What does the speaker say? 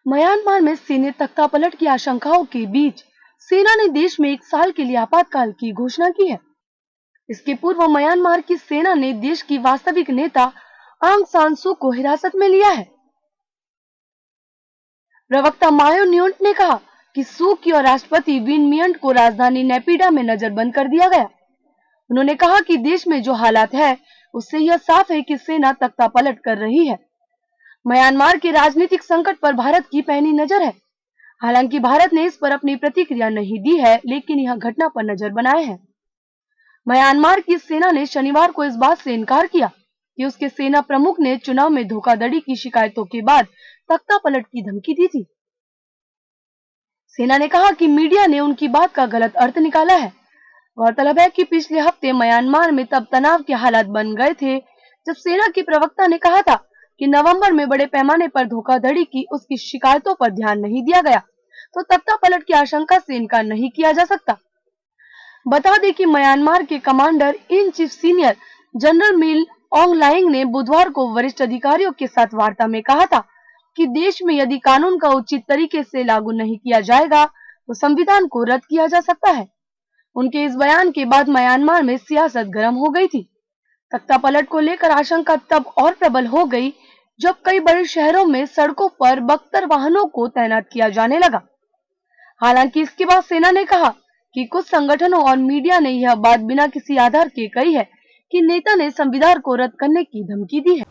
Myanmar में सैन्य तख्तापलट की आशंकाओं के बीच सेना ने देश में 1 साल के लिए आपातकाल की घोषणा की है। इसके पूर्व म्यांमार की सेना ने देश की वास्तविक नेता आंग सान सू को हिरासत में लिया है। प्रवक्ता मायो न्यूट ने कहा कि सू की और राष्ट्रपति विन मिंट को राजधानी नेपिडा में नजरबंद कर दिया गया। उन्होंने कहा कि देश में जो हालात है उससे यह साफ है कि सेना तख्तापलट कर रही है। म्यांमार के राजनीतिक संकट पर भारत की पैनी नजर है। हालांकि भारत ने इस पर अपनी प्रतिक्रिया नहीं दी है, लेकिन यह घटना पर नजर बनाए है। म्यांमार की सेना ने शनिवार को इस बात से इनकार किया कि उसके सेना प्रमुख ने चुनाव में धोखाधड़ी की शिकायतों के बाद तख्तापलट की धमकी दी थी। सेना ने कहा कि मीडिया ने उनकी बात का गलत अर्थ निकाला है। गौरतलब है कि पिछले हफ्ते म्यांमार में तब तनाव के हालात बन गए थे जब सेना की प्रवक्ता ने कहा था कि नवंबर में बड़े पैमाने पर धोखाधड़ी की उसकी शिकायतों पर ध्यान नहीं दिया गया, तो तख्तापलट की आशंका से इनकार नहीं किया जा सकता। बता दें कि म्यांमार के commander in chief senior general Min Aung lying ने बुधवार को वरिष्ठ अधिकारियों के साथ वार्ता में कहा था कि देश में यदि कानून का उचित तरीके से लागू नहीं किया जाएगा तो संविधान को रद्द किया जा सकता है। उनके इस बयान के बाद म्यांमार में सियासत गर्म हो गई थी। तख्तापलट को लेकर आशंका तब और प्रबल हो गई जब कई बड़े शहरों में सड़कों पर बख्तर वाहनों को तैनात किया जाने लगा। हालांकि इसके बाद सेना ने कहा कि कुछ संगठनों और मीडिया ने यह बात बिना किसी आधार के कही है कि नेता ने संविधान को रद्द करने की धमकी दी है।